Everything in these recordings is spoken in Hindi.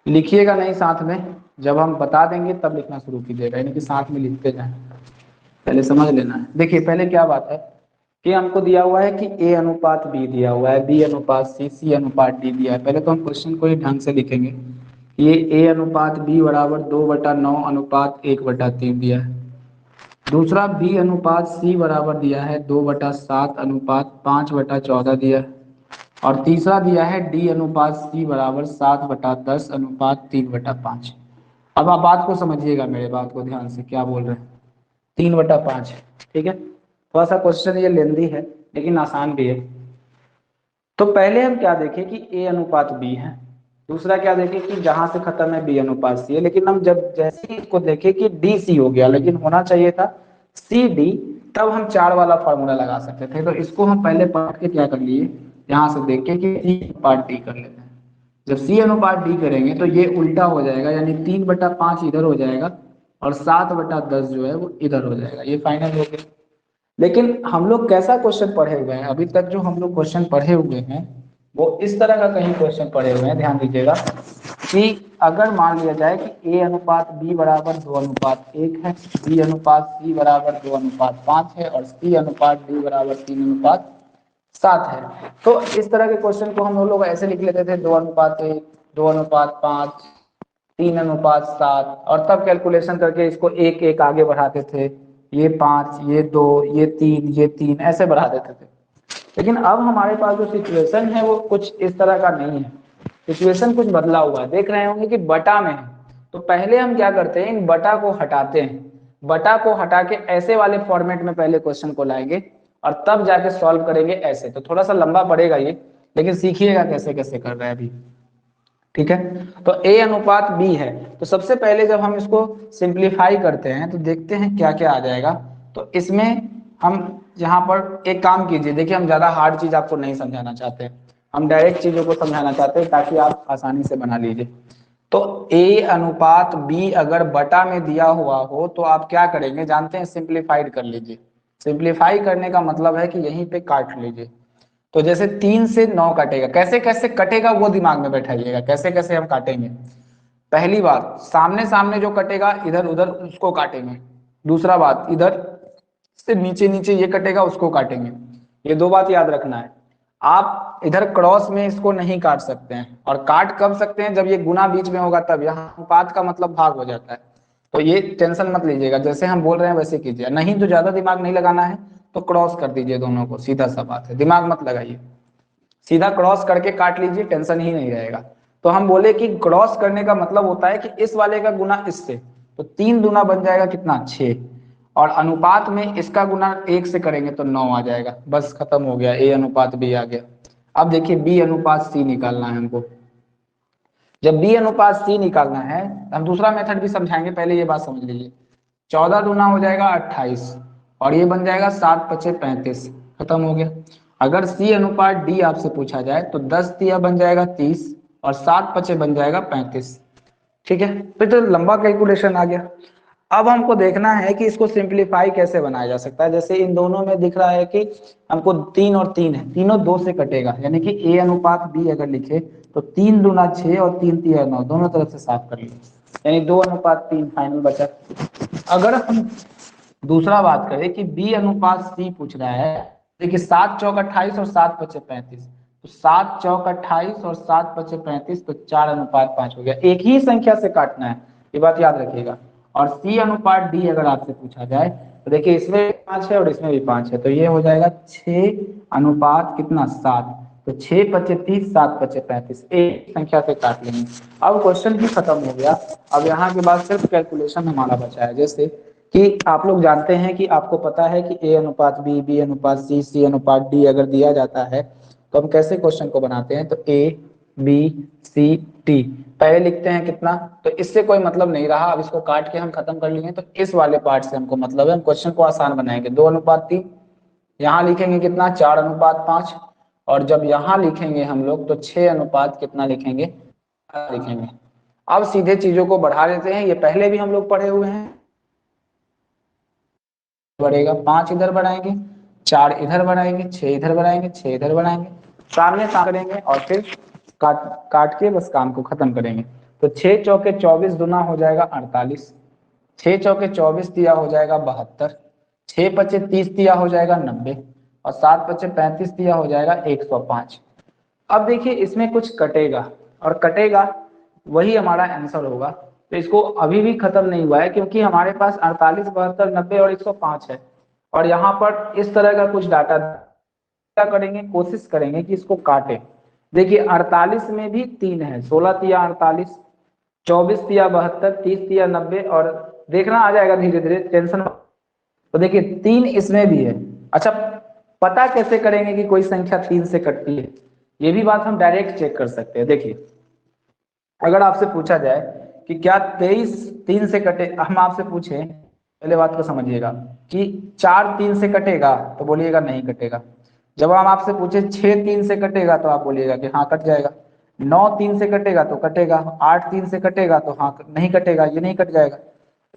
लिखिएगा नहीं साथ में, जब हम बता देंगे तब लिखना शुरू कीजिएगा, यानी कि साथ में लिखते जाएं। पहले समझ लेना है। देखिए पहले क्या बात है कि हमको दिया हुआ है कि ए अनुपात बी दिया हुआ है, बी अनुपात सी, सी अनुपात डी दिया है। पहले तो हम क्वेश्चन को ही ढंग से लिखेंगे। ये ए अनुपात बी बराबर 2/9 अनुपात 1/3 दिया है। दूसरा बी अनुपात सी बराबर दिया है 2/7 अनुपात 5/14 दिया है। और तीसरा दिया है डी अनुपात सी बराबर 7/10 अनुपात 3/5। अब आप बात को समझिएगा, मेरे बात को ध्यान से, क्या बोल रहे हैं। 3/5, ठीक है। थोड़ा सा क्वेश्चन ये लेंदी है लेकिन आसान भी है। तो पहले हम क्या देखें कि ए अनुपात बी है, दूसरा क्या देखें कि जहां से खत्म है बी अनुपात सी है। लेकिन हम जब जैसे ही इसको देखें कि डी सी हो गया, लेकिन होना चाहिए था सी डी, तब हम 4 वाला फॉर्मूला लगा सकते थे। तो इसको हम पहले पढ़ के क्या कर लिए, यहाँ से देख के कि सी अनुपात डी कर लेते हैं। जब सी अनुपात डी करेंगे तो ये उल्टा हो जाएगा, यानी 3/5 इधर हो जाएगा और 7/10 जो है वो इधर हो जाएगा। ये फाइनल हो गया। लेकिन हम लोग कैसा क्वेश्चन पढ़े हुए हैं, अभी तक जो हम लोग क्वेश्चन पढ़े हुए हैं वो इस तरह का कहीं क्वेश्चन पढ़े हुए हैं, ध्यान दीजिएगा, कि अगर मान लिया जाए कि ए अनुपात बी बराबर 2:1 है, बी अनुपात सी बराबर 2:5 है और सी अनुपात डी बराबर 3:7 है, तो इस तरह के क्वेश्चन को हम लोग ऐसे लिख लेते थे 2:1, 2:5, 3:7, और तब कैलकुलेशन करके इसको एक एक आगे बढ़ाते थे, ये 5, ये 2, ये 3, ये 3, ऐसे बढ़ा देते थे। लेकिन अब हमारे पास जो सिचुएशन है वो कुछ इस तरह का नहीं है। सिचुएशन कुछ बदला हुआ है, देख रहे होंगे कि बटा में है। तो पहले हम क्या करते हैं, इन बटा को हटाते हैं। बटा को हटा के ऐसे वाले फॉर्मेट में पहले क्वेश्चन को लाएंगे और तब जाके सॉल्व करेंगे ऐसे। तो थोड़ा सा लंबा पड़ेगा ये, लेकिन सीखिएगा कैसे कैसे कर रहे हैं अभी, ठीक है। तो ए अनुपात बी है, तो सबसे पहले जब हम इसको सिंप्लीफाई करते हैं तो देखते हैं क्या क्या आ जाएगा। तो इसमें हम यहाँ पर एक काम कीजिए, देखिए हम ज्यादा हार्ड चीज आपको नहीं समझाना चाहते, हम डायरेक्ट चीजों को समझाना चाहते हैं ताकि आप आसानी से बना लीजिए। तो ए अनुपात बी अगर बटा में दिया हुआ हो तो आप क्या करेंगे जानते हैं, सिंप्लीफाइड कर लीजिए। सिंप्लीफाई करने का मतलब है कि यहीं पे काट लीजिए। तो जैसे 3 से 9 कटेगा, कैसे कैसे कटेगा वो दिमाग में बैठाइएगा, कैसे कैसे हम काटेंगे। पहली बात, सामने सामने जो कटेगा इधर उधर उसको काटेंगे। दूसरा बात, इधर से नीचे नीचे ये कटेगा उसको काटेंगे। ये दो बात याद रखना है। आप इधर क्रॉस में इसको नहीं काट सकते हैं, और काट कब सकते हैं, जब ये गुना बीच में होगा तब। यहाँ अनुपात का मतलब भाग हो जाता है, तो ये टेंशन मत लीजिएगा, जैसे हम बोल रहे हैं वैसे कीजिए। नहीं तो ज्यादा दिमाग नहीं लगाना है तो क्रॉस कर दीजिए दोनों को, सीधा सा बात है, दिमाग मत लगाइए, सीधा क्रॉस करके काट लीजिए, टेंशन ही नहीं रहेगा। तो हम बोले कि क्रॉस करने का मतलब होता है कि इस वाले का गुना इससे, तो 3 दूना बन जाएगा कितना, 6, और अनुपात में इसका गुना 1 से करेंगे तो 9 आ जाएगा। बस खत्म हो गया, ए अनुपात बी आ गया। अब देखिए बी अनुपात सी निकालना है हमको। जब बी अनुपात सी निकालना है, हम दूसरा मेथड भी समझाएंगे, पहले ये बात समझ लीजिए। 14 दूना हो जाएगा 28, और ये बन जाएगा 7×5 = 35, खत्म हो गया। अगर सी अनुपात डी आपसे पूछा जाए तो 10 दिया बन जाएगा 30, और 7×5 बन जाएगा 35, ठीक है। फिर तो लंबा कैलकुलेशन आ गया। अब हमको देखना है कि इसको सिंप्लीफाई कैसे बनाया जा सकता है। जैसे इन दोनों में दिख रहा है कि हमको 3 और 3 है, तीनों 2 से कटेगा, यानी कि ए अनुपात बी अगर लिखे तो 3 दूना 6 और 3 तिया 9, दोनों तरफ से साफ कर लीजिए, यानी 2:3 फाइनल बचा। अगर हम दूसरा बात करें कि बी अनुपात सी पूछ रहा है, देखिए 7×4 = 28 और 7×5 = 35, तो 7×4 = 28 और 7×5 = 35, तो 4:5 हो गया। एक ही संख्या से काटना है, ये बात याद रखिएगा। और सी अनुपात डी अगर आपसे पूछा जाए तो देखिए इसमें 5 है और इसमें भी 5 है, तो ये हो जाएगा 6 अनुपात कितना, 7, तो 6×5 = 30, 7×5 = 35, एक संख्या से काट लेंगे। अब क्वेश्चन भी खत्म हो गया। अब यहाँ के बाद सिर्फ कैलकुलेशन हमारा बचा है। जैसे कि आप लोग जानते हैं कि आपको पता है कि ए अनुपात बी, बी अनुपात सी, सी अनुपात डी अगर दिया जाता है तो हम कैसे क्वेश्चन को बनाते हैं, तो ए बी सी डी पहले लिखते हैं कितना, तो इससे कोई मतलब नहीं रहा। अब इसको काट के हम खत्म कर लेंगे, तो इस वाले पार्ट से हमको मतलब है, हम क्वेश्चन को आसान बनाएंगे। 2:3, यहाँ लिखेंगे कितना, 4:5, और जब यहाँ लिखेंगे हम लोग तो 6 अनुपात कितना लिखेंगे, लिखेंगे। अब सीधे चीजों को बढ़ा लेते हैं, ये पहले भी हम लोग पढ़े हुए हैं। बढ़ेगा, 5 इधर बढ़ाएंगे, 4 इधर बढ़ाएंगे, 6 इधर बढ़ाएंगे, 6 इधर बढ़ाएंगे, सामने सामने करेंगे और फिर काट काट के बस काम को खत्म करेंगे। तो 6 चौके 24 दूना हो जाएगा 48, 6 चौके 24 दिया हो जाएगा 72, 6 पचे 30 दिया हो जाएगा 90 और 7 पचे 35 दिया हो जाएगा 105। अब देखिए इसमें कुछ कटेगा और कटेगा वही हमारा आंसर होगा। तो इसको अभी भी खत्म नहीं हुआ है क्योंकि हमारे पास 48, 72, 90 और 105 है और यहाँ पर इस तरह का कुछ डाटा। क्या करेंगे, कोशिश करेंगे कि इसको काटे। देखिए 48 में भी 3 है, 16 तिया 48, 24 तिया 72, 30 तिया 90 और देखना आ जाएगा धीरे धीरे, टेंशन। तो देखिए 3 इसमें भी है। अच्छा, पता कैसे करेंगे कि कोई संख्या 3 से कटती है? ये भी बात हम डायरेक्ट चेक कर सकते हैं। देखिए अगर आपसे पूछा जाए कि क्या 23 3 से कटे, हम आपसे पूछे, पहले बात को समझिएगा, कि 4 3 से कटेगा तो बोलिएगा नहीं कटेगा। जब हम आपसे पूछे 6 3 से कटेगा तो आप बोलिएगा कि हाँ कट जाएगा। 9 3 से कटेगा तो कटेगा, 8 3 से कटेगा तो हाँ नहीं कटेगा, ये नहीं कट जाएगा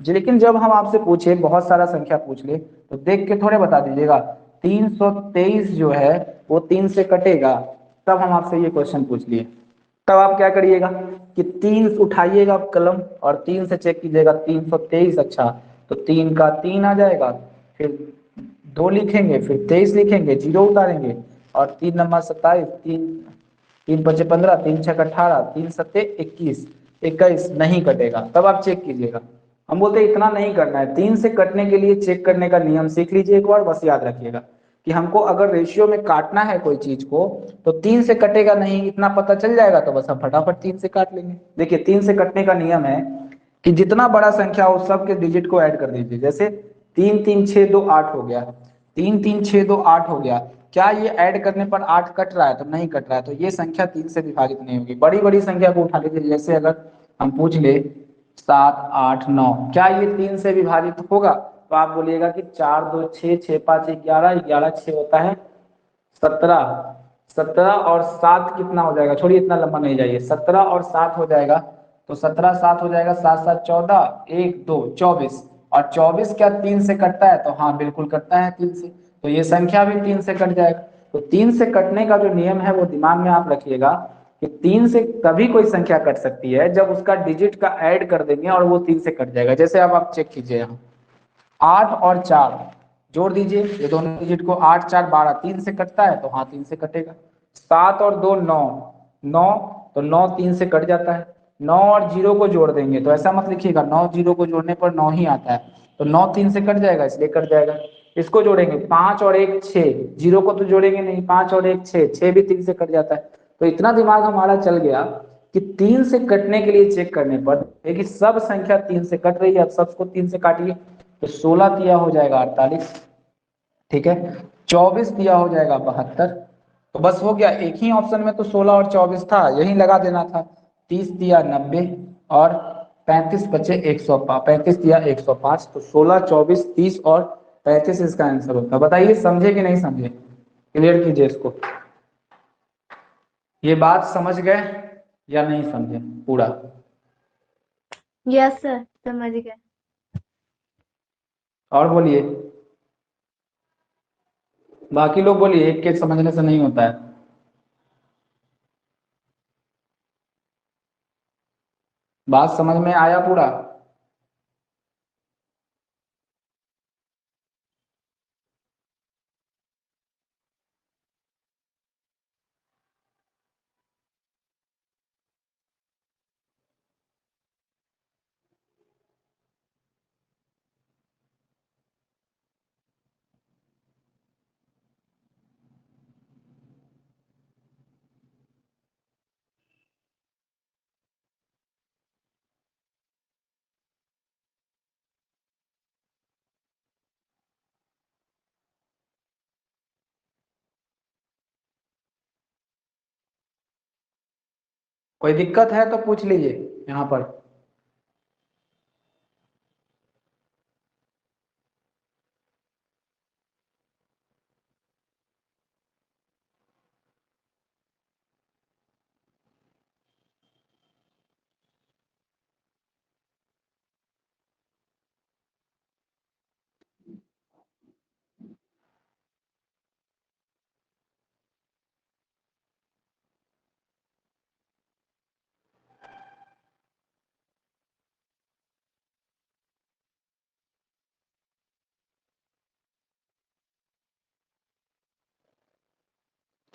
जी। लेकिन जब हम आपसे पूछे, बहुत सारा संख्या पूछ ले, तो देख के थोड़े बता दीजिएगा 323 जो है वो 3 से कटेगा, तब हम आपसे ये क्वेश्चन पूछ लिए। तब आप क्या करिएगा कि 3 उठाइएगा कलम और 3 से चेक कीजिएगा, 323, अच्छा तो 3 का 3 आ जाएगा, फिर 2 लिखेंगे, फिर 23 लिखेंगे, 0 उतारेंगे और 3 नंबर 27, 3 3 पचे 15, 3 छक 18, 3 सत्ते 21, 21 नहीं कटेगा। तब आप चेक कीजिएगा। हम बोलते हैं इतना नहीं करना है, 3 से कटने के लिए चेक करने का नियम सीख लीजिए एक बार, बस याद रखिएगा कि हमको अगर रेशियो में काटना है कोई चीज को तो 3 से कटेगा नहीं, इतना पता चल जाएगा तो बस हम फटाफट 3 से काट लेंगे। देखिए 3 से कटने का नियम है कि जितना बड़ा संख्या हो सबके डिजिट को ऐड कर दीजिए। जैसे 3 3 6 2 8 हो गया, 3 3 6 2 8 हो गया, क्या ये ऐड करने पर 8 कट रहा है? तो नहीं कट रहा है, तो ये संख्या 3 से विभाजित नहीं होगी। बड़ी बड़ी संख्या को उठा लीजिए, जैसे अगर हम पूछ ले 7 8 9, क्या ये 3 से विभाजित होगा? तो आप बोलिएगा कि 4 2 6, 6 5 11, 11 6 होता है 17, 17 और 7 कितना हो जाएगा? छोड़िए इतना लंबा नहीं जाइए, 17 और 7 हो जाएगा, तो 17 7 हो जाएगा, 7 7 14, 1 2 24, और 24 क्या 3 से कटता है? तो हाँ बिल्कुल कटता है 3 से, तो ये संख्या भी 3 से कट जाएगा। तो 3 से कटने का जो नियम है वो दिमाग में आप रखिएगा कि 3 से तभी कोई संख्या कट सकती है जब उसका डिजिट का ऐड कर देंगे और वो 3 से कट जाएगा। जैसे अब आप चेक कीजिए, यहाँ 8 और 4 जोड़ दीजिए, ये दोनों डिजिट को, 8 4 12, 3 से कटता है तो हाँ 3 से कटेगा। 7 और 2 9, 9 तो 9 3 से कट जाता है। 9 और 0 को जोड़ देंगे, तो ऐसा मत लिखिएगा 9 0 को जोड़ने पर 9 ही आता है, तो 9 3 से कट जाएगा इसलिए कट जाएगा। इसको जोड़ेंगे 5 और 1 6, 0 को तो जोड़ेंगे नहीं, 5 और 1 6, 6 भी 3 से कट जाता है। तो इतना दिमाग हमारा चल गया कि 3 से कटने के लिए चेक करने पर देखिए सब संख्या 3 से कट रही है, अब सबको 3 से काटिए, तो 16 दिया हो जाएगा 48, ठीक है, 24 दिया हो जाएगा 72, तो बस हो गया। एक ही ऑप्शन में तो 16 और 24 था, यही लगा देना था। 30 दिया 90 और 35 बचे 105, 35 दिया 105, तो 16 24 30 और 35 इसका आंसर होता। बताइए समझे कि नहीं समझे? क्लियर कीजिए इसको। ये बात समझ गए या नहीं समझे पूरा? यस सर, समझ गए। और बोलिए, बाकी लोग बोलिए, एक के समझने से नहीं होता है। बात समझ में आया पूरा? कोई दिक्कत है तो पूछ लीजिए यहाँ पर।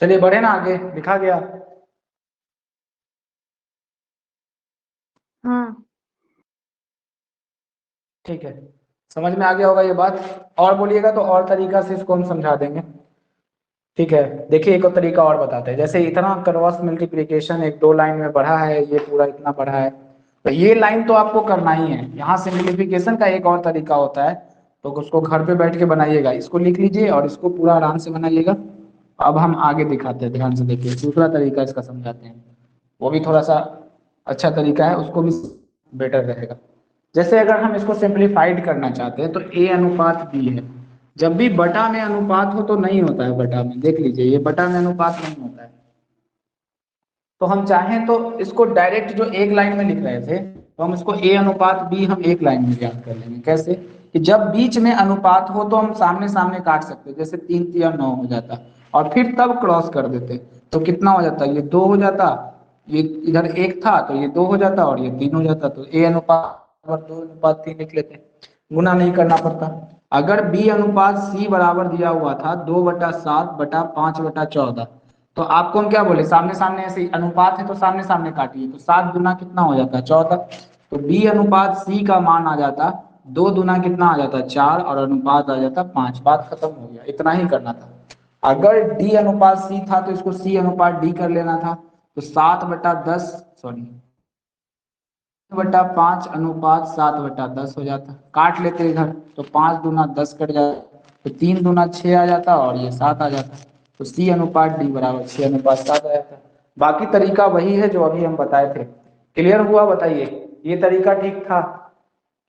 चलिए बढ़े ना आगे, लिखा गया। हाँ ठीक है, समझ में आ गया होगा ये बात। और बोलिएगा तो और तरीका से इसको हम समझा देंगे। ठीक है, देखिए एक और तरीका और बताते हैं। जैसे इतना क्रॉस मल्टीप्लिकेशन एक दो लाइन में बढ़ा है, ये पूरा इतना बढ़ा है, तो ये लाइन तो आपको करना ही है। यहाँ सिंप्लीफिकेशन का एक और तरीका होता है, तो उसको घर पे बैठ के बनाइएगा। इसको लिख लीजिए और इसको पूरा आराम से बनाइएगा। अब हम आगे दिखाते हैं, ध्यान से देखिए, दूसरा तरीका इसका समझाते हैं। वो भी थोड़ा सा अच्छा तरीका है, उसको भी बेटर रहेगा। जैसे अगर हम इसको सिंप्लीफाइड करना चाहते हैं तो ए अनुपात बी है। जब भी बटा में अनुपात हो तो नहीं होता है बटा में, देख लीजिए ये बटा में अनुपात नहीं होता है। तो हम चाहें तो इसको डायरेक्ट जो एक लाइन में लिख रहे थे, तो हम इसको ए अनुपात बी हम एक लाइन में याद कर लेंगे। कैसे कि जब बीच में अनुपात हो तो हम सामने सामने काट सकते हैं, जैसे 3 3 9 हो जाता, और फिर तब क्रॉस कर देते, तो कितना हो जाता, ये 2 हो जाता, ये इधर एक था तो ये 2 हो जाता, और ये 3 हो जाता, तो ए अनुपात 2 अनुपात 3 लिख लेते, गुना नहीं करना पड़ता। अगर बी अनुपात सी बराबर दिया हुआ था 2/7/5/14, तो आपको हम क्या बोले, सामने सामने ऐसे अनुपात है तो सामने सामने काटिए, तो 7 दूना कितना हो जाता है, 14। तो बी अनुपात सी का मान आ जाता 2 दूना कितना आ जाता, 4, और अनुपात आ जाता 5। बात खत्म हो गया, इतना ही करना था। अगर डी अनुपात सी था तो इसको सी अनुपात डी कर लेना था, तो 7/10, सॉरी 5/5/7/10 हो जाता। काट लेते इधर, तो 5 दूना 10 कट जाता, तो 3 दूना 6 आ जाता, और ये 7 आ जाता, तो सी अनुपात डी बराबर 6:7 आ जाता। बाकी तरीका वही है जो अभी हम बताए थे। क्लियर हुआ, बताइए ये तरीका ठीक था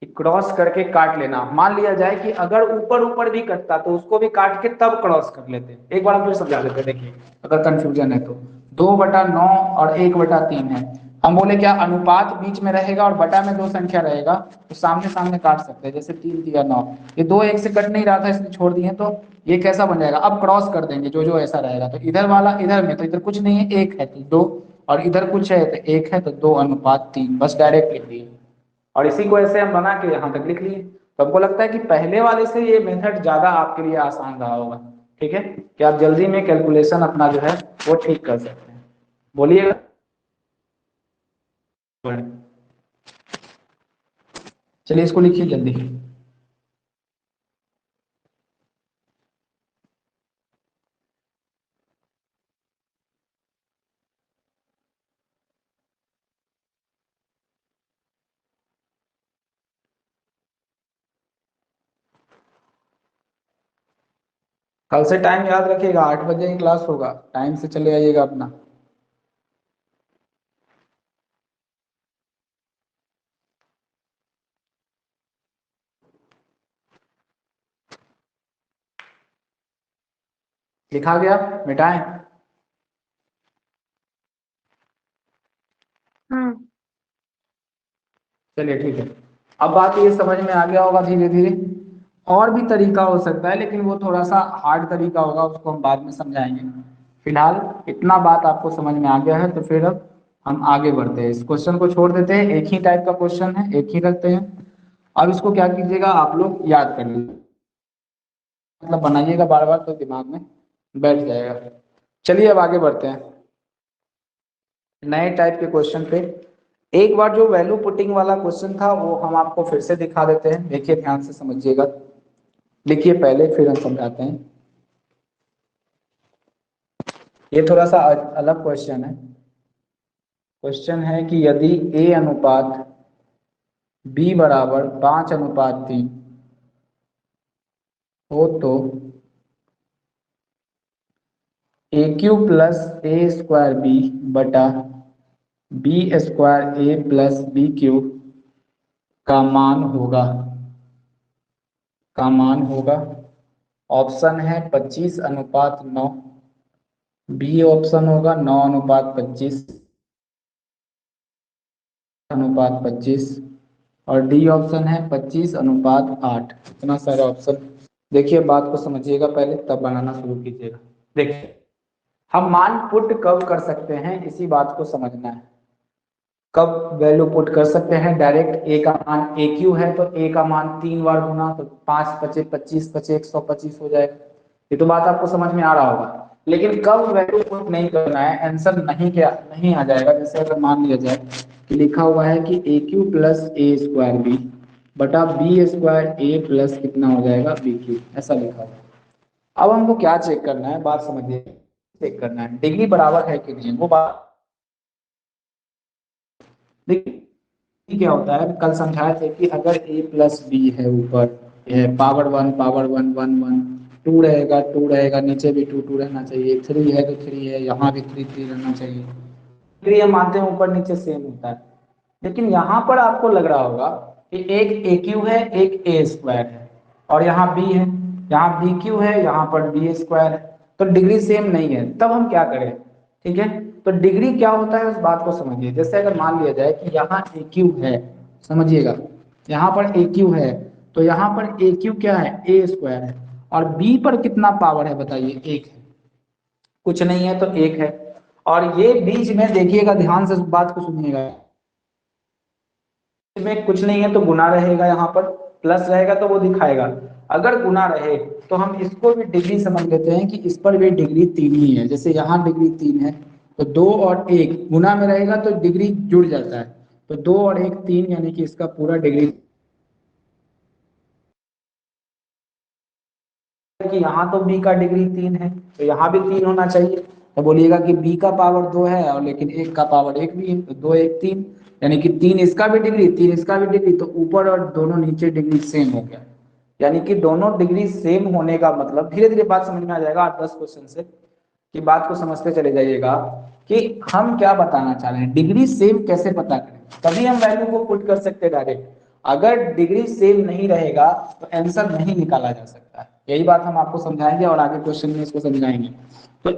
कि क्रॉस करके काट लेना। मान लिया जाए कि अगर ऊपर ऊपर भी कटता तो उसको भी काट के तब क्रॉस कर लेते। एक बार हम फिर समझा देते, देखिए अगर कंफ्यूजन है तो 2/9 और 1/3 है। हम बोले क्या, अनुपात बीच में रहेगा और बटा में दो संख्या रहेगा, तो सामने सामने काट सकते हैं, जैसे 3 दिया 9, ये 2 एक से कट नहीं रहा था इसलिए छोड़ दिए, तो ये कैसा बन जाएगा, अब क्रॉस कर देंगे जो जो ऐसा रहेगा, तो इधर वाला इधर में, तो इधर कुछ नहीं है, एक है तो 2, और इधर कुछ है तो एक है, तो 2/3, बस डायरेक्ट लिख दिए। और इसी को ऐसे हम बना के यहाँ तक लिख लिए। तो हमको लगता है कि पहले वाले से ये मेथड ज्यादा आपके लिए आसान रहा होगा। ठीक है, कि आप जल्दी में कैलकुलेशन अपना जो है वो ठीक कर सकते हैं। बोलिएगा। चलिए इसको लिखिए जल्दी। कल से टाइम याद रखिएगा, 8 बजे ही क्लास होगा, टाइम से चले आइएगा अपना। लिखा गया, मिटाएं। हाँ चलिए ठीक है, अब बात ये समझ में आ गया होगा धीरे धीरे। और भी तरीका हो सकता है लेकिन वो थोड़ा सा हार्ड तरीका होगा, उसको हम बाद में समझाएंगे। फिलहाल इतना बात आपको समझ में आ गया है, तो फिर अब हम आगे बढ़ते हैं। इस क्वेश्चन को छोड़ देते हैं, एक ही टाइप का क्वेश्चन है, एक ही रखते हैं। अब इसको क्या कीजिएगा, आप लोग याद कर लीजिए, मतलब बनाइएगा बार बार तो दिमाग में बैठ जाएगा। चलिए अब आगे बढ़ते हैं नए टाइप के क्वेश्चन पे। एक बार जो वैल्यू पुटिंग वाला क्वेश्चन था वो हम आपको फिर से दिखा देते हैं, देखिए ध्यान से समझिएगा। लिखिए पहले, फिर हम समझाते हैं। ये थोड़ा सा अलग क्वेश्चन है। क्वेश्चन है कि यदि ए अनुपात बी बराबर 5/3 हो तो ए क्यू प्लस ए स्क्वायर बी बटा बी स्क्वायर ए प्लस बी क्यू का मान होगा, ऑप्शन है 25/9, बी ऑप्शन होगा 9/25, 25, और डी ऑप्शन है 25/8। इतना सारा ऑप्शन। देखिए बात को समझिएगा पहले, तब बनाना शुरू कीजिएगा। देखिए हम मान पुट कब कर सकते हैं, इसी बात को समझना है। कब वैल्यू पुट कर सकते हैं, डायरेक्ट ए का मान ए क्यू है तो ए का मान 3 बार गुना, तो 5 × 5 = 25, 25 125 हो जाएगा। ये तो बात आपको समझ में आ रहा होगा। लेकिन कब वैल्यू पुट नहीं करना है, आंसर नहीं क्या नहीं आ जाएगा। जैसे अगर मान लिया जाए कि लिखा हुआ है कि ए क्यू प्लस ए स्क्वायर बी बटा बी स्क्वायर ए प्लस कितना हो जाएगा बी क्यू, ऐसा लिखा हुआ है। अब हमको क्या चेक करना है, बात समझिए, चेक करना है डिग्री बराबर है कि नहीं, वो बात देखिए। क्या होता है, कल समझाए थे कि अगर a प्लस बी है, ऊपर है power one one one, two रहेगा टू रहेगा, नीचे भी टू टू रहना चाहिए, थ्री है तो थ्री है, यहाँ भी थ्री थ्री रहना चाहिए। फिर ये मानते हैं ऊपर नीचे सेम होता है, लेकिन यहाँ पर आपको लग रहा होगा कि एक ए क्यू है एक ए स्क्वायर है और यहाँ बी है, यहाँ बी क्यू है यहाँ पर बी स्क्वायर है, तो डिग्री सेम नहीं है। तब हम क्या करें, ठीक है, तो डिग्री क्या होता है उस बात को समझिए। जैसे अगर मान लिया जाए कि यहाँ ए क्यू है, समझिएगा, यहाँ पर ए क्यू है, तो यहाँ पर ए क्यू क्या है, ए स्क्वायर है, और बी पर कितना पावर है बताइए, एक है, कुछ नहीं है तो एक है। और ये बीच में देखिएगा, ध्यान से उस बात को सुनिएगा, में कुछ नहीं है तो गुना रहेगा, यहाँ पर प्लस रहेगा तो वो दिखाएगा। अगर गुना रहे तो हम इसको भी डिग्री समझ लेते हैं कि इस पर भी डिग्री तीन ही है। जैसे यहाँ डिग्री तीन है तो दो और एक गुना में रहेगा तो डिग्री जुड़ जाता है, तो दो और एक तीन, यानी कि इसका पूरा डिग्री कि यहाँ तो b का डिग्री तीन है तो यहाँ भी तीन होना चाहिए। तो बोलिएगा कि b का पावर दो है और लेकिन एक का पावर एक भी है, तो दो एक तीन, यानी कि तीन इसका भी डिग्री तीन इसका भी डिग्री, तो ऊपर और दोनों नीचे डिग्री सेम हो गया। यानी कि दोनों डिग्री सेम होने का मतलब, धीरे धीरे बात समझ में आ जाएगा 8-10 क्वेश्चन से, कि बात को समझते चले जाइएगा कि हम क्या बताना चाह रहे हैं, डिग्री सेम कैसे पता करें, तभी हम वैल्यू को पुट कर सकते हैं डायरेक्ट। अगर डिग्री सेम नहीं रहेगा तो आंसर नहीं निकाला जा सकता है। यही बात हम आपको समझाएंगे और आगे क्वेश्चन में इसको समझाएंगे। तो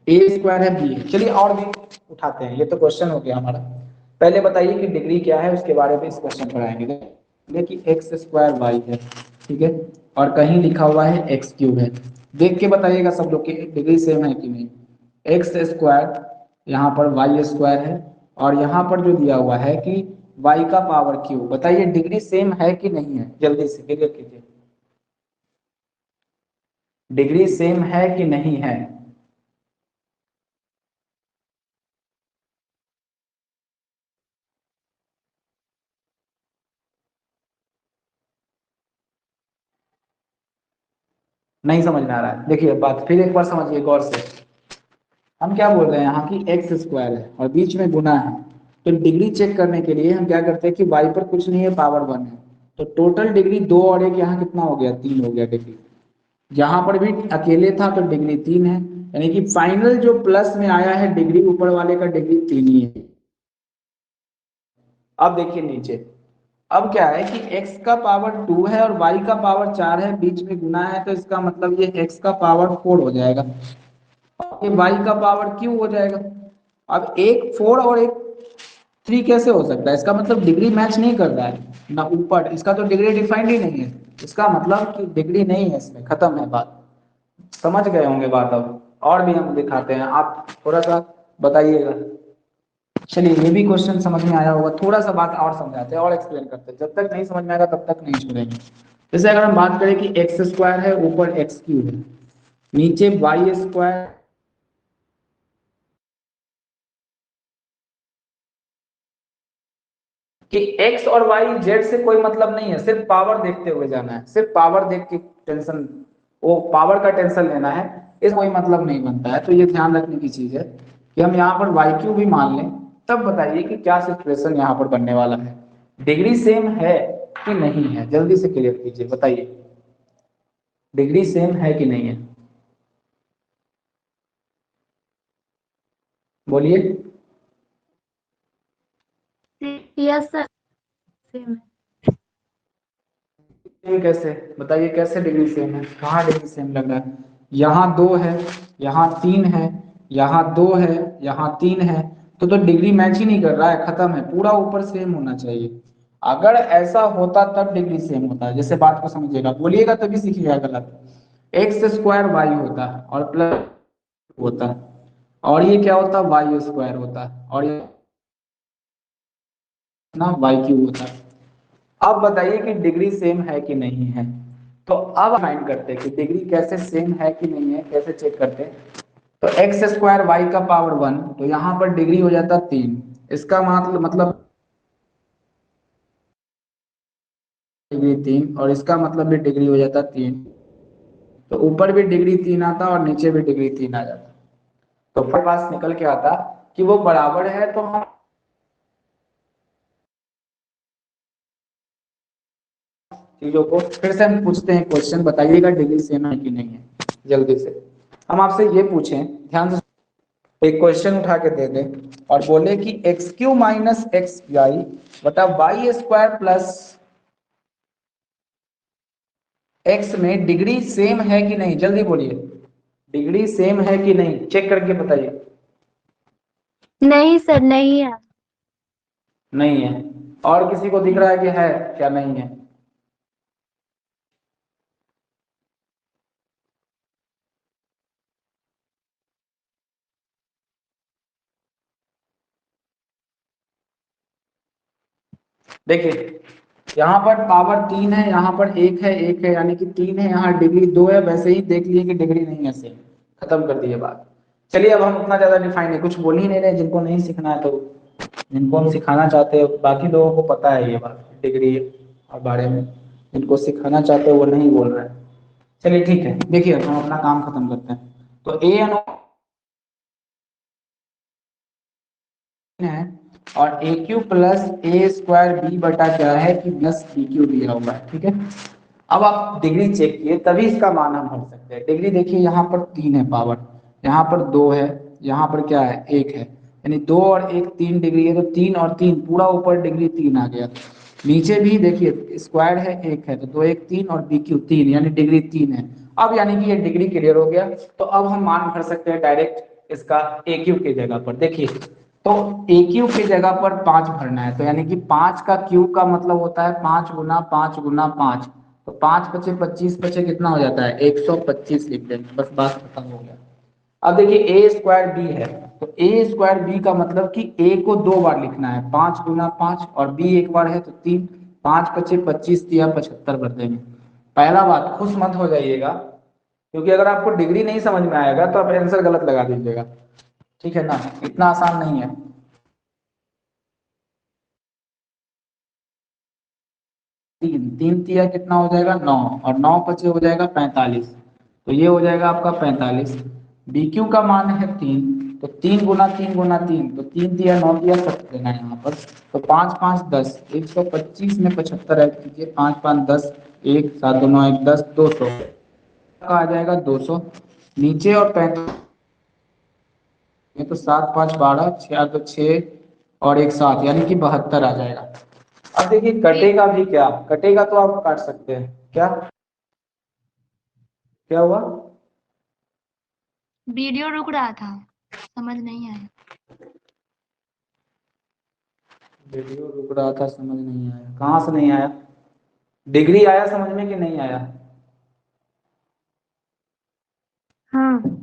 ए स्क्वायर है बी है, चलिए और भी उठाते हैं, ये तो क्वेश्चन हो गया हमारा। पहले बताइए कि डिग्री क्या है, उसके बारे में इस क्वेश्चन पढ़ाएंगे। देखिए एक्स स्क्वायर वाई है, ठीक है, और कहीं लिखा हुआ है एक्स क्यूब है। देख के बताइएगा सब लोग की डिग्री सेम है कि नहीं। एक्स स्क्वायर, यहाँ पर वाई स्क्वायर है, और यहाँ पर जो दिया हुआ है कि वाई का पावर क्यूब, बताइए डिग्री सेम है कि नहीं है, जल्दी से क्लियर कीजिए, डिग्री सेम है कि नहीं है। नहीं समझ में आ रहा है, देखिए बात फिर एक बार समझिए गौर से। हम क्या बोल रहे हैं यहाँ की एक्स स्क्वायर है और बीच में गुना है, तो डिग्री चेक करने के लिए हम क्या करते हैं कि वाई पर कुछ नहीं है, पावर वन है, तो टोटल डिग्री दो और एक यहाँ कितना हो गया, तीन हो गया डिग्री। यहाँ पर भी अकेले था तो डिग्री तीन है, यानी कि फाइनल जो प्लस में आया है डिग्री, ऊपर वाले का डिग्री तीन ही है। अब देखिए नीचे, अब क्या है कि x का पावर टू है और y का पावर चार है, बीच में गुना है, तो इसका मतलब ये x का पावर फोर हो जाएगा और ये y का पावर क्यू हो जाएगा। अब एक फोर और एक थ्री कैसे हो सकता है, इसका मतलब डिग्री मैच नहीं कर रहा है ना, ऊपर इसका तो डिग्री डिफाइंड ही नहीं है, इसका मतलब कि डिग्री नहीं है इसमें, खत्म है बात। समझ गए होंगे बात। अब और भी हम दिखाते हैं, आप थोड़ा सा बताइएगा। चलिए ये भी क्वेश्चन समझ में आया होगा, थोड़ा सा बात और समझाते हैं और एक्सप्लेन करते हैं, जब तक नहीं समझ में आएगा तब तक नहीं छोड़ेंगे। जैसे अगर हम बात करें कि एक्स स्क्वायर है, ऊपर एक्स क्यूब है, नीचे वाई स्क्वायर, कि एक्स और वाई जेड से कोई मतलब नहीं है, सिर्फ पावर देखते हुए जाना है, सिर्फ पावर देख के टेंशन, वो पावर का टेंशन लेना है, इस कोई मतलब नहीं बनता है। तो ये ध्यान रखने की चीज है कि हम यहाँ पर वाई क्यू भी मान लें, तब बताइए कि क्या सिचुएशन यहाँ पर बनने वाला है, डिग्री सेम है कि नहीं है, जल्दी से क्लियर कीजिए, बताइए डिग्री सेम है कि नहीं है, बोलिए। यस सर, सेम है। सेम कैसे, बताइए कैसे डिग्री सेम है, कहाँ डिग्री सेम लग रहा है, यहाँ दो है, यहाँ तीन है, यहाँ दो है, यहाँ तीन है, तो डिग्री मैच ही नहीं कर रहा है, खत्म है, पूरा ऊपर सेम होना चाहिए। अगर ऐसा होता तब डिग्री सेम होता है, जैसे बात को समझिएगा, बोलिएगा तभी सीखिएगा गलत। एक्स स्क्वायर वाई होता है और प्लस होता है, और ये क्या होता है, वाई स्क्वायर होता है, और ये ना वाई क्यूब होता है। अब बताइए कि डिग्री सेम है कि नहीं है, तो अब फाइंड करते हैं कि डिग्री कैसे सेम है कि नहीं है, कैसे चेक करते हैं। तो एक्स स्क्वायर वाई का पावर 1, तो यहाँ पर डिग्री हो जाता 3, इसका मतलब डिग्री 3, और इसका मतलब भी डिग्री हो जाता 3, तो ऊपर भी डिग्री 3 आता और नीचे भी डिग्री 3 आ जाता। तो हमारे पास निकल के आता कि वो बराबर है। तो हम चीजों को फिर से हम पूछते हैं, क्वेश्चन बताइएगा डिग्री सेम है कि नहीं है, जल्दी से। हम आपसे ये पूछें, ध्यान से एक क्वेश्चन उठा के दे दें और बोले कि x q minus x y बटा वाई स्क्वायर प्लस एक्स में डिग्री सेम है कि नहीं, जल्दी बोलिए, डिग्री सेम है कि नहीं, चेक करके बताइए। नहीं सर, नहीं है। नहीं है। और किसी को दिख रहा है कि है क्या, नहीं है? देखिए यहाँ पर पावर 3 है, यहाँ पर 1 है, 1 है, यानी कि 3 है, यहाँ डिग्री 2 है, वैसे ही देख लिए कि डिग्री नहीं है सेम, खत्म कर दिए बात। चलिए अब हम उतना ज्यादा डिफाइन है, कुछ बोल ही नहीं रहे, जिनको नहीं सीखना है, तो जिनको हम सिखाना चाहते हैं बाकी लोगों को पता है ये बात डिग्री और बारे में, जिनको सिखाना चाहते हैं वो नहीं बोल रहे हैं। चलिए ठीक है, देखिए हम अपना काम खत्म करते हैं। तो ए है और ए क्यू प्लस ए स्क्वायर बी बटा क्या है कि प्लस बी क्यू दिया हुआ है, ठीक है। अब आप डिग्री चेक किए तभी इसका मान हम भर सकते हैं। डिग्री देखिए यहाँ पर 3 है पावर, यहाँ पर 2 है, यहाँ पर क्या है 1 है, यानी 2 और 1 3 डिग्री है, तो 3 और 3 पूरा ऊपर डिग्री 3 आ गया। नीचे भी देखिए स्क्वायर है 1 है, तो 2 1 3 और बी क्यू 3, यानी डिग्री 3 है। अब यानी कि ये डिग्री क्लियर हो गया। तो अब हम मान भर सकते हैं डायरेक्ट इसका ए क्यू की जगह पर। देखिए तो ए क्यू की जगह पर 5 भरना है, तो यानी कि 5 का क्यू का मतलब होता है 5 गुना 5 गुना 5, तो 5 पचे 25 पचे कितना हो जाता है 125 लिख देंगे, बस बात खत्म हो गया। अब देखिए ए स्क्वायर बी है, तो ए स्क्वायर बी का मतलब कि ए को 2 बार लिखना है, 5 गुना 5, और बी एक बार है तो 3, 5 पचे 25 दिया 75 कर देंगे। पहला बात खुश मत हो जाइएगा, क्योंकि अगर आपको डिग्री नहीं समझ में आएगा तो आप आंसर गलत लगा दीजिएगा, ठीक है ना, इतना आसान नहीं है। 3 3 कितना हो जाएगा 9, और 9 पचे हो जाएगा 45, तो ये हो जाएगा आपका 45। बी क्यू का मान है 3, तो 3 गुना 3 गुना 3, तो 3 दिया 9 दिया 7 देना है यहाँ पर, तो 5 5 10, 125 में 75 ऐड कीजिए, 5 5 10, 1 7 9 1 10, 200 का आ जाएगा 200। नीचे और 35, तो 7 5 12, 6 तो 6 और 1 7, यानी कि 72 आ जाएगा। अब देखिए कटेगा भी क्या, कटेगा तो आप काट सकते हैं क्या, क्या हुआ? वीडियो रुक रहा था, समझ नहीं आया। वीडियो रुक रहा था, समझ नहीं आया, कहाँ से नहीं आया? डिग्री आया समझ में कि नहीं आया? हाँ।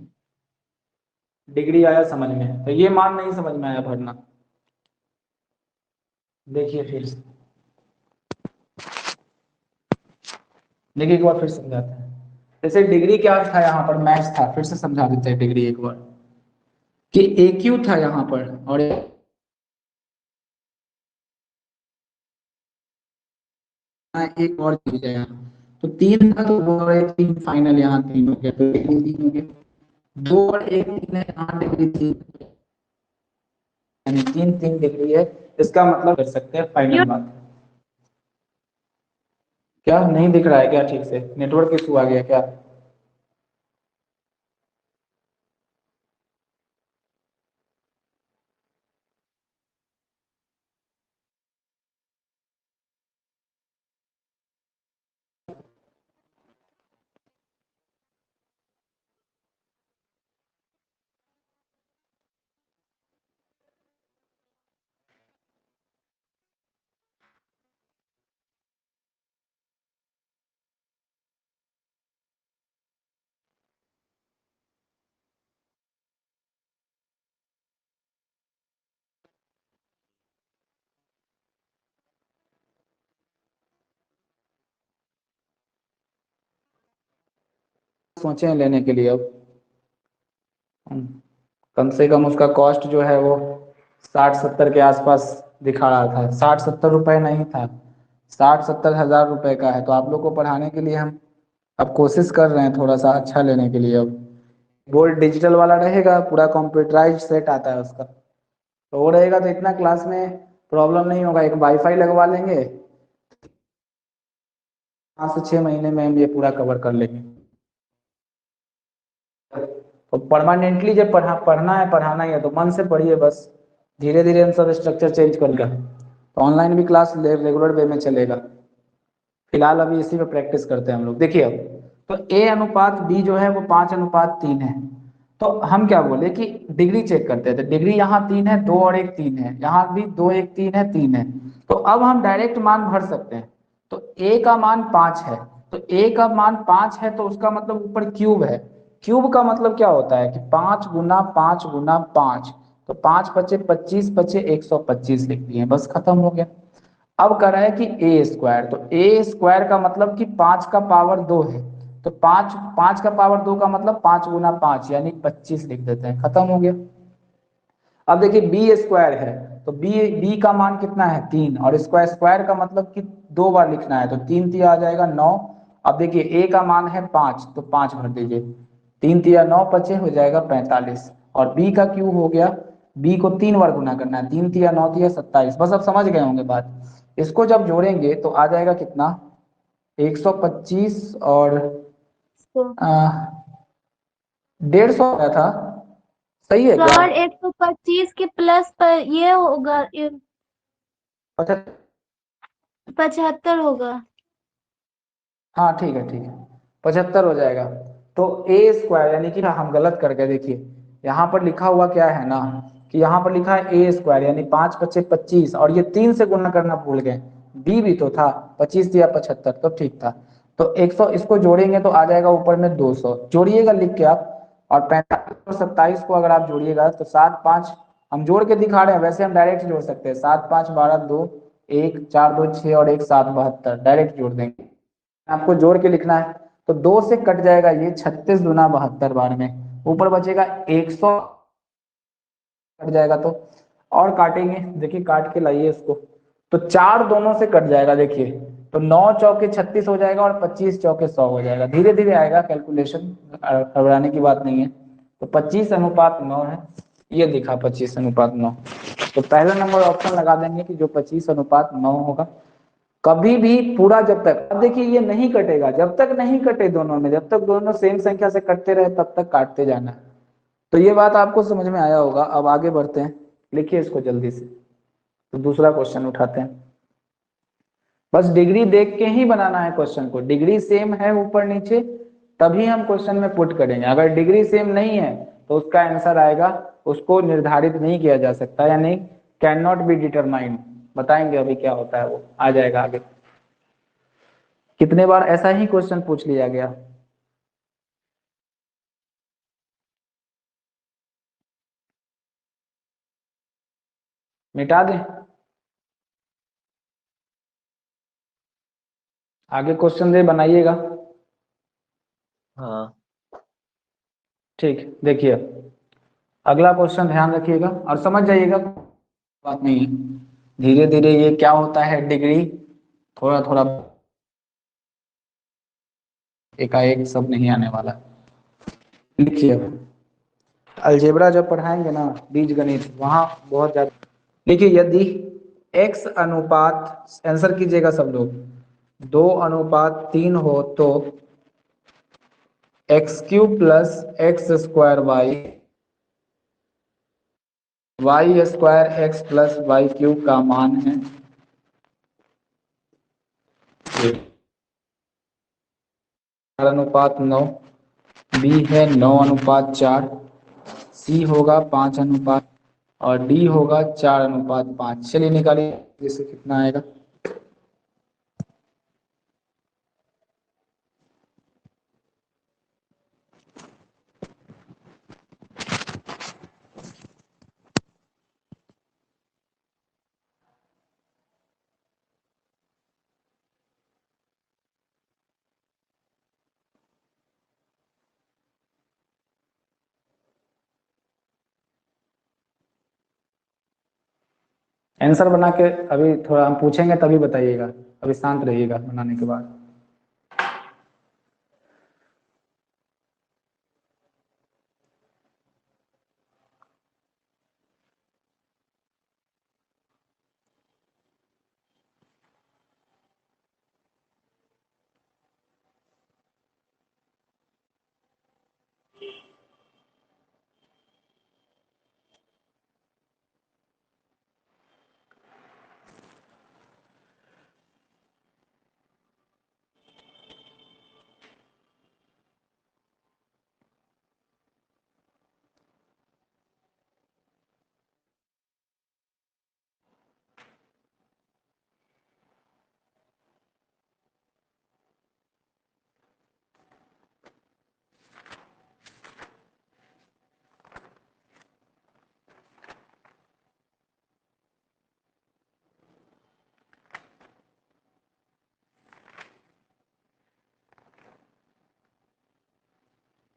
डिग्री आया समझ में, तो ये मान नहीं समझ में आया भरना। देखिए फिर से, देखिए एक बार फिर समझाते हैं। जैसे डिग्री क्या था, यहाँ पर मैथ्स था, फिर से समझा देते हैं डिग्री एक बार, कि ए क्यू था यहाँ पर और एक और चीज है यहाँ, तो 3 था तो 2 और 1 3 फाइनल, यहाँ 3 हो गया तो डिग्री 3 हो गया, 2 और 1 3 है, यहाँ डिग्री 3, यानी 3 3 डिग्री है, इसका मतलब कर सकते हैं फाइनल बात। क्या नहीं दिख रहा है क्या ठीक से, नेटवर्क इशू आ गया क्या? सोचे हैं लेने के लिए अब। कम से कम उसका कॉस्ट जो है वो 60-70 के आसपास दिखा रहा था। 60-70 रुपये नहीं था, 60-70 हज़ार रुपये का है। तो आप लोग को पढ़ाने के लिए हम अब कोशिश कर रहे हैं थोड़ा सा अच्छा लेने के लिए। अब बोर्ड डिजिटल वाला रहेगा, पूरा कंप्यूटराइज सेट आता है उसका, तो वो रहेगा तो इतना क्लास में प्रॉब्लम नहीं होगा। एक वाईफाई लगवा लेंगे, 5 से 6 महीने में हम ये पूरा कवर कर लेंगे। तो परमानेंटली जब पढ़ना है, पढ़ाना ही है तो मन से पढ़िए बस। धीरे धीरे हम सब स्ट्रक्चर चेंज करेंगे, तो ऑनलाइन भी क्लास रेगुलर वे में चलेगा। फिलहाल अभी इसी पे प्रैक्टिस करते हैं हम लोग। देखिए अब तो ए अनुपात बी जो है वो 5:3 है। तो हम क्या बोले कि डिग्री चेक करते हैं, तो डिग्री यहाँ 3 है, 2 और 1 3 है, यहाँ भी 2 1 3 है, 3 है। तो अब हम डायरेक्ट मान भर सकते हैं। तो ए का मान 5 है, तो ए का मान 5 है, तो उसका मतलब ऊपर क्यूब है। क्यूब का मतलब क्या होता है कि 5 × 5 × 5, तो 5×5 = 25, 125 लिख दिए, बस खत्म हो गया। अब कह रहा है कि ए स्क्वायर, तो ए स्क्वायर का मतलब कि 5 का पावर 2 है, तो 5 का पावर 2 का मतलब 5 × 5 यानी 25 लिख देते हैं, खत्म हो गया। अब देखिए बी स्क्वायर है, तो बी बी का मान कितना है 3, और स्क्वायर स्क्वायर का मतलब कि 2 बार लिखना है, तो 3 तिया आ जाएगा 9। अब देखिए ए का मान है 5, तो 5 भर दीजिए, 3 तिया 9 बचे, हो जाएगा 45। और बी का क्यू हो गया, बी को 3 बार गुना करना है, 3 तिया 9 तिया 27। बस अब समझ गए होंगे बात। इसको जब जोड़ेंगे तो आ जाएगा कितना, 125 और तो 150 आया था। सही है क्या? सर 125 के प्लस पर ये होगा, अच्छा 75 होगा। हाँ ठीक है ठीक है, 75 हो जाएगा। तो ए स्क्वायर यानी कि हम गलत कर गए। देखिए यहाँ पर लिखा हुआ क्या है ना, कि यहाँ पर लिखा है ए स्क्वायर यानी 5×5 = 25, और ये 3 से गुणा करना भूल गए। बी भी तो था 25 या 75, तो ठीक था। तो 100 इसको जोड़ेंगे तो आ जाएगा ऊपर में 200, जोड़िएगा लिख के आप। और 45 और 27 को अगर आप जोड़िएगा तो 7 5, हम जोड़ के दिखा रहे हैं, वैसे हम डायरेक्ट जोड़ सकते हैं। 7 5 12 2 1 4 2 6 और 1 7 72, डायरेक्ट जोड़ देंगे। आपको जोड़ के लिखना है, तो 2 से कट जाएगा ये 36 दूना 72 बार में, ऊपर बचेगा 100, कट जाएगा तो और काटेंगे। देखिए काट के लाइए इसको, तो 4 दोनों से कट जाएगा। देखिए तो 9 चौके 36 हो जाएगा और 25 चौके 100 हो जाएगा। धीरे धीरे आएगा कैलकुलेशन, घबराने की बात नहीं है। तो 25:9 है, ये दिखा 25:9। तो पहला नंबर ऑप्शन लगा देंगे कि जो 25:9 होगा। कभी भी पूरा जब तक, अब देखिए ये नहीं कटेगा जब तक नहीं कटे दोनों में, जब तक दोनों सेम संख्या से कटते रहे तब तक काटते जाना है। तो ये बात आपको समझ में आया होगा। अब आगे बढ़ते हैं, लिखिए इसको जल्दी से। तो दूसरा क्वेश्चन उठाते हैं। बस डिग्री देख के ही बनाना है क्वेश्चन को, डिग्री सेम है ऊपर नीचे तभी हम क्वेश्चन में पुट करेंगे। अगर डिग्री सेम नहीं है तो उसका आंसर आएगा, उसको निर्धारित नहीं किया जा सकता, यानी कैन नॉट बी डिटरमाइंड। बताएंगे अभी क्या होता है, वो आ जाएगा आगे। कितने बार ऐसा ही क्वेश्चन पूछ लिया गया। मिटा दें, आगे क्वेश्चन दे बनाइएगा। हाँ ठीक, देखिए अगला क्वेश्चन ध्यान रखिएगा और समझ जाइएगा, बात नहीं है। धीरे धीरे ये क्या होता है डिग्री, थोड़ा थोड़ा, एकाएक सब नहीं आने वाला। लिखिए अलजेब्रा जब पढ़ाएंगे ना, बीज गणित, वहां बहुत ज्यादा। देखिए यदि x अनुपात, आंसर कीजिएगा सब लोग, 2:3 हो तो x³ + x² x y² का मान है 4:9, बी है 9:4, सी होगा 5 और डी होगा 4:5। चलिए निकालिए इससे कितना आएगा। आंसर बना के अभी थोड़ा हम पूछेंगे तभी बताइएगा, अभी शांत रहिएगा बनाने के बाद।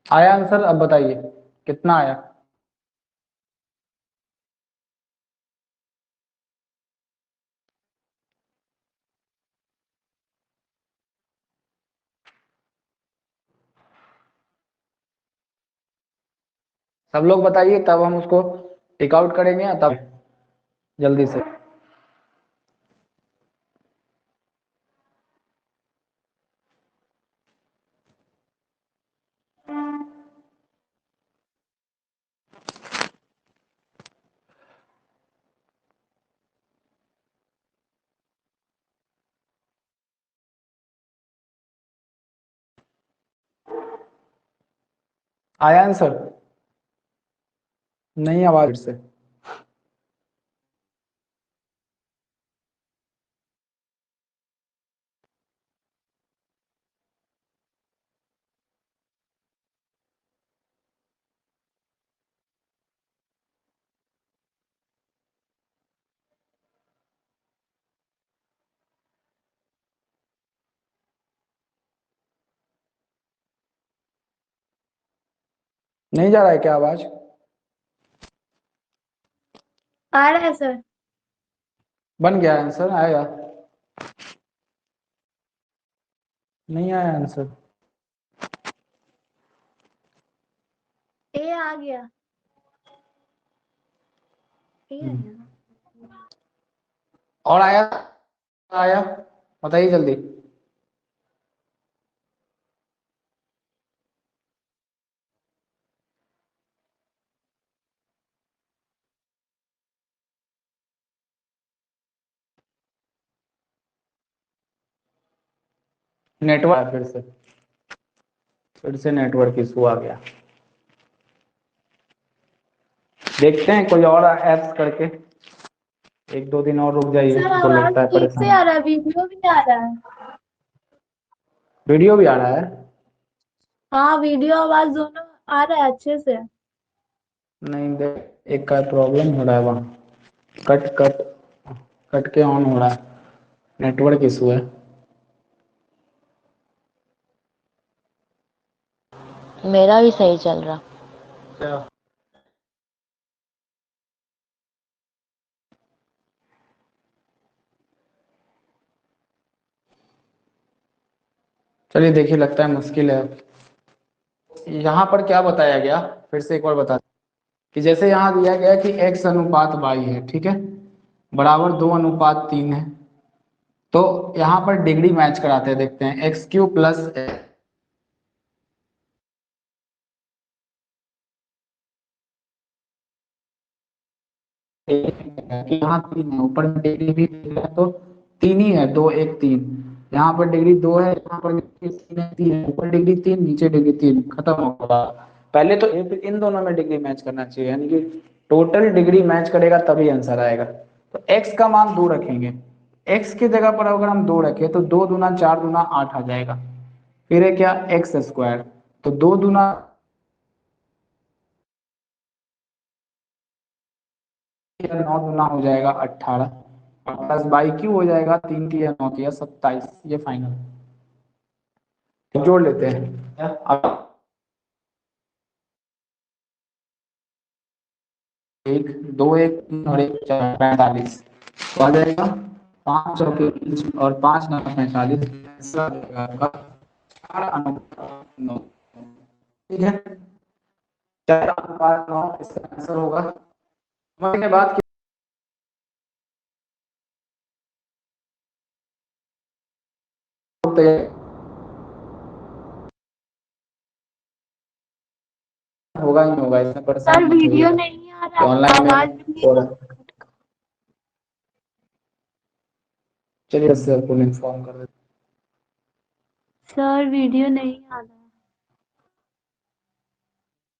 आया आंसर? अब बताइए कितना आया। सब लोग बताइए, तब हम उसको टिक आउट करेंगे, तब जल्दी से। आया आंसर? नहीं, आवाज से। नहीं जा रहा है क्या आवाज? आ रहा है सर। बन गया आंसर? आएगा? नहीं आया आंसर। ए आ गया। ए आया। और आया? आया? बताइए जल्दी। नेटवर्क फिर से नेटवर्क इशू आ गया। देखते हैं कोई और ऐप्स करके, एक दो दिन और रुक जाइए, सर हमको आवाज लगता है ठीक से परेशान। आ रहा है, वीडियो भी आ रहा है। वीडियो भी आ रहा है? हाँ, वीडियो आवाज दोनों आ रहा है अच्छे से। नहीं देख, एक का प्रॉब्लम हो रहा है वहाँ, कट कट कट के ऑन हो रहा है, नेटवर्क इशू है। मेरा भी सही चल रहा। चलिए देखिए, लगता है मुश्किल है। यहाँ पर क्या बताया गया, फिर से एक बार बता कि जैसे यहाँ दिया गया कि x अनुपात y है, ठीक है, बराबर 2:3 है। तो यहाँ पर डिग्री मैच कराते हैं, देखते हैं x³ प्लस यहाँ 3 है, ऊपर में डिग्री भी है तो 3 ही है, 2 1 3। यहाँ पर डिग्री 2 है, यहाँ पर 3 है, ऊपर डिग्री 3 नीचे डिग्री 3, खत्म होगा। पहले तो इन दोनों में डिग्री मैच करना चाहिए, यानी कि टोटल डिग्री मैच करेगा तभी आंसर आएगा। तो x का मान 2 रखेंगे, x की जगह पर अगर हम 2 रखें तो 2 दूना 4 दूना 8 आ जाएगा। फिर है क्या, x², तो 2 दूना 9 दूना हो जाएगा 18, प्लस बाई क्यू हो जाएगा 3 तिया 9 तिया 27, ये फाइनल। तो जोड़ लेते हैं अब, 1 2 1 3 और 1 4 45। तो आ जाएगा 500 के बीच और 5 9 45 आंसर आ जाएगा आपका 4:9। ठीक है, 4:9 इसका आंसर होगा। मैंने बात की होगा ही नहीं होगा, इसमें सर परेशान मत वीडियो होइएगा नहीं आ कि रहा, ऑनलाइन आवाज में नहीं हो आ रहा है। चलिए सर को इन्फॉर्म कर देते सर वीडियो नहीं आ रहा।